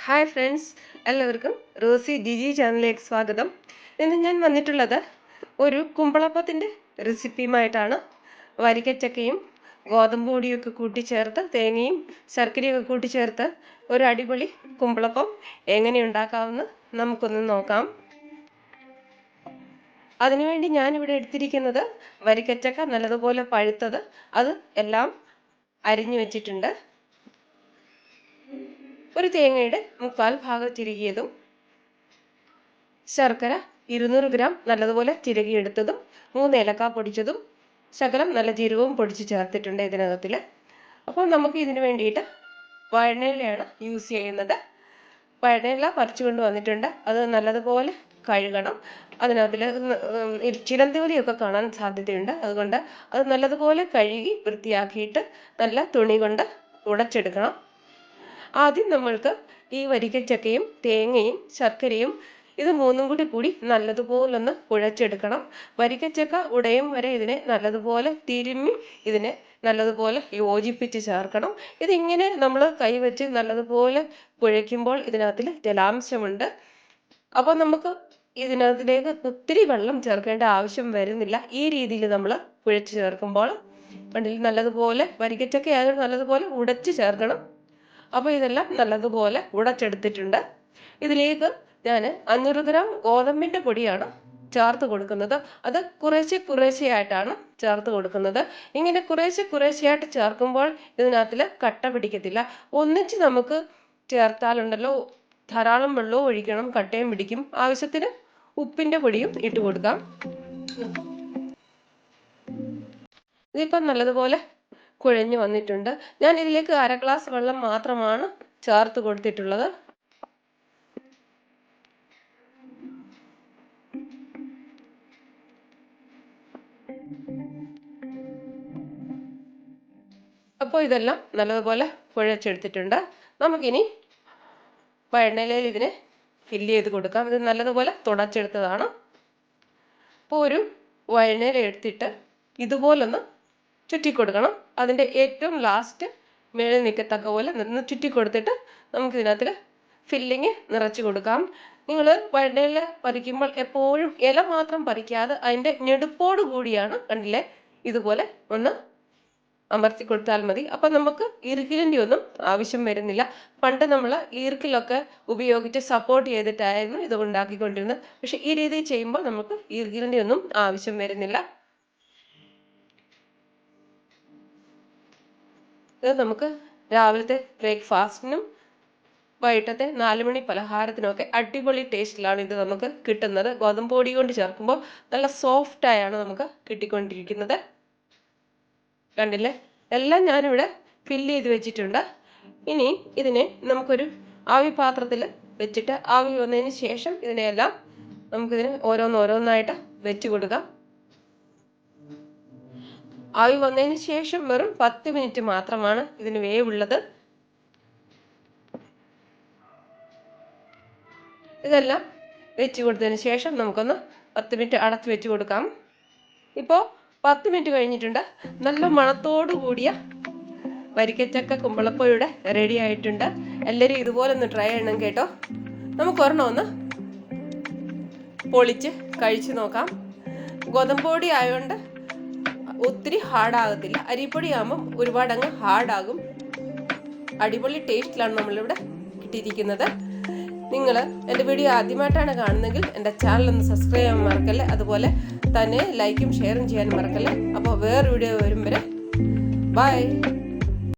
Hi friends, എല്ലാവർക്കും Rossi Jiji ചാനലിലേക്ക് സ്വാഗതം. ഇന്ന് ഞാൻ വന്നിട്ടുള്ളത് ഒരു കുമ്പളപ്പത്തിൻ്റെ റെസിപ്പിയുമായിട്ടാണ്. വരിക്കച്ചക്കയും ഗോതമ്പ് പൊടിയൊക്കെ കൂട്ടിച്ചേർത്ത് തേങ്ങയും ശർക്കരയൊക്കെ കൂട്ടിച്ചേർത്ത് ഒരു അടിപൊളി കുമ്പളപ്പം എങ്ങനെ ഉണ്ടാക്കാമെന്ന് നമുക്കൊന്ന് നോക്കാം. അതിനുവേണ്ടി ഞാനിവിടെ എടുത്തിരിക്കുന്നത് വരിക്കച്ചക്ക നല്ലതുപോലെ പഴുത്തത്, അത് എല്ലാം അരിഞ്ഞു വെച്ചിട്ടുണ്ട്. ഒരു തേങ്ങയുടെ 1/4 ഭാഗം ചിരകിയതും, ശർക്കര 200 ഗ്രാം നല്ലതുപോലെ ചിരകിയെടുത്തതും, 3 ഏലക്ക പൊടിച്ചതും, ശകലം നല്ല ജീരകവും പൊടിച്ച് ചേർത്തിട്ടുണ്ട് ഇതിനകത്തിൽ. അപ്പോൾ നമുക്ക് ഇതിന് വേണ്ടിയിട്ട് വഴനയിലയാണ് യൂസ് ചെയ്യുന്നത്. വഴനയില പറിച്ചു കൊണ്ട് വന്നിട്ടുണ്ട്. അത് നല്ലതുപോലെ കഴുകണം. അതിനകത്തിൽ ചിലന്തിവലിയൊക്കെ കാണാൻ സാധ്യതയുണ്ട്. അതുകൊണ്ട് അത് നല്ലതുപോലെ കഴുകി വൃത്തിയാക്കിയിട്ട് നല്ല തുണി കൊണ്ട് ഉടച്ചെടുക്കണം. ആദ്യം നമ്മൾക്ക് ഈ വരിക്കച്ചക്കയും തേങ്ങയും ശർക്കരയും ഇത് മൂന്നും കൂടി നല്ലതുപോലൊന്ന് കുഴച്ചെടുക്കണം. വരിക്കച്ചക്ക ഉടയും വരെ ഇതിനെ നല്ലതുപോലെ തിരുമ്മി ഇതിനെ നല്ലതുപോലെ യോജിപ്പിച്ച് ചേർക്കണം. ഇതിങ്ങനെ നമ്മൾ കൈവച്ച് നല്ലതുപോലെ കുഴയ്ക്കുമ്പോൾ ഇതിനകത്തിൽ ജലാംശമുണ്ട്. അപ്പോൾ നമുക്ക് ഇതിനകത്തിലേക്ക് ഒത്തിരി വെള്ളം ചേർക്കേണ്ട ആവശ്യം വരുന്നില്ല. ഈ രീതിയിൽ നമ്മൾ കുഴച്ച് ചേർക്കുമ്പോൾ കണ്ടില്ലേ, നല്ലതുപോലെ വരിക്കച്ചക്ക ആയതുകൊണ്ട് നല്ലതുപോലെ ഉടച്ച് ചേർക്കണം. അപ്പോൾ ഇതെല്ലാം നല്ലതുപോലെ ഉടച്ചെടുത്തിട്ടുണ്ട്. ഇതിലേക്ക് ഞാൻ 500 ഗ്രാം ഗോതമ്പിൻ്റെ പൊടിയാണ് ചേർത്ത് കൊടുക്കുന്നത്. അത് കുറേശ്ശെയായിട്ടാണ് ചേർത്ത് കൊടുക്കുന്നത്. ഇങ്ങനെ കുറേശ്ശെയായിട്ട് ചേർക്കുമ്പോൾ ഇതിനകത്തിൽ കട്ട പിടിക്കത്തില്ല. ഒന്നിച്ച് നമുക്ക് ചേർത്താലുണ്ടല്ലോ ധാരാളം വെള്ളവും ഒഴിക്കണം, കട്ടയും പിടിക്കും. ആവശ്യത്തിന് ഉപ്പിൻ്റെ പൊടിയും ഇട്ട് കൊടുക്കാം. ഇതിപ്പം നല്ലതുപോലെ കുഴഞ്ഞു വന്നിട്ടുണ്ട്. ഞാൻ ഇതിലേക്ക് 1/2 ഗ്ലാസ് വെള്ളം മാത്രമാണ് ചേർത്ത് കൊടുത്തിട്ടുള്ളത്. അപ്പോൾ ഇതെല്ലാം നല്ലതുപോലെ കുഴച്ചെടുത്തിട്ടുണ്ട്. നമുക്കിനി വഴനയിലയിൽ ഇതിനെ ഫില്ല് ചെയ്ത് കൊടുക്കാം. ഇത് നല്ലതുപോലെ തുടച്ചെടുത്തതാണ്. അപ്പോൾ ഒരു വഴനയില എടുത്തിട്ട് ഇതുപോലൊന്ന് ചുറ്റിക്കൊടുക്കണം. അതിൻ്റെ ഏറ്റവും ലാസ്റ്റ് മേളിൽ നിൽക്കത്തക്ക പോലെ നിന്ന് ചുറ്റിക്കൊടുത്തിട്ട് നമുക്കിതിനകത്തിൽ ഫില്ലിങ് നിറച്ച് കൊടുക്കാം. നിങ്ങൾ വഴനയില പറിക്കുമ്പോൾ എപ്പോഴും ഇല മാത്രം പറിക്കാതെ അതിൻ്റെ ഞെടുപ്പോട് കൂടിയാണ് കണ്ടില്ലേ ഇതുപോലെ ഒന്ന് അമർത്തി കൊടുത്താൽ മതി. അപ്പം നമുക്ക് ഈർക്കിലിൻ്റെ ഒന്നും ആവശ്യം വരുന്നില്ല. പണ്ട് നമ്മൾ ഈർക്കിലൊക്കെ ഉപയോഗിച്ച് സപ്പോർട്ട് ചെയ്തിട്ടായിരുന്നു ഇത് ഉണ്ടാക്കിക്കൊണ്ടിരുന്നത്. പക്ഷെ ഈ രീതിയിൽ ചെയ്യുമ്പോൾ നമുക്ക് ഈർക്കിലിൻ്റെ ഒന്നും ആവശ്യം വരുന്നില്ല. ഇത് നമുക്ക് രാവിലത്തെ ബ്രേക്ക്ഫാസ്റ്റിനും വൈകിട്ടത്തെ 4 മണി പലഹാരത്തിനൊക്കെ അടിപൊളി ടേസ്റ്റിലാണ് ഇത് നമുക്ക് കിട്ടുന്നത്. ഗോതമ്പ് പൊടി കൊണ്ട് ചേർക്കുമ്പോൾ നല്ല സോഫ്റ്റായാണ് നമുക്ക് കിട്ടിക്കൊണ്ടിരിക്കുന്നത്. കണ്ടില്ലേ, എല്ലാം ഞാനിവിടെ ഫില്ല് ചെയ്ത് വെച്ചിട്ടുണ്ട്. ഇനി ഇതിനെ നമുക്കൊരു ആവി പാത്രത്തിൽ വെച്ചിട്ട് ആവി വന്നതിന് ശേഷം ഇതിനെല്ലാം നമുക്കിതിന് ഓരോന്നായിട്ട് വെച്ച് കൊടുക്കാം. ആവി വന്നതിന് ശേഷം വെറും 10 മിനിറ്റ് മാത്രമാണ് ഇതിന് വേവുള്ളത്. ഇതെല്ലാം വെച്ച് കൊടുത്തതിന് ശേഷം നമുക്കൊന്ന് 10 മിനിറ്റ് അടച്ച് വെച്ച് കൊടുക്കാം. ഇപ്പോൾ 10 മിനിറ്റ് കഴിഞ്ഞിട്ടുണ്ട്. നല്ല മണത്തോടു കൂടിയ വരിക്കച്ചക്ക കുമ്പളപ്പയുടെ റെഡി ആയിട്ടുണ്ട്. എല്ലാവരും ഇതുപോലെ ഒന്ന് ട്രൈ ചെയ്യണം കേട്ടോ. നമുക്ക് ഒരെണ്ണം ഒന്ന് പൊളിച്ച് കഴിച്ചു നോക്കാം. ഗോതമ്പ് പൊടി ആയതുകൊണ്ട് ഒത്തിരി ഹാർഡാകത്തില്ല. അരിപ്പൊടി ആകുമ്പം ഒരുപാട് അങ്ങ് ഹാർഡാകും. അടിപൊളി ടേസ്റ്റിലാണ് നമ്മളിവിടെ കിട്ടിയിരിക്കുന്നത്. നിങ്ങൾ എൻ്റെ വീഡിയോ ആദ്യമായിട്ടാണ് കാണുന്നതെങ്കിൽ എൻ്റെ ചാനൽ ഒന്ന് സബ്സ്ക്രൈബ് ചെയ്യാൻ മറക്കല്ലേ. അതുപോലെ തന്നെ ലൈക്കും ഷെയറും ചെയ്യാൻ മറക്കല്ലേ. അപ്പോൾ വേറെ വീഡിയോ വരും വരെ ബൈ.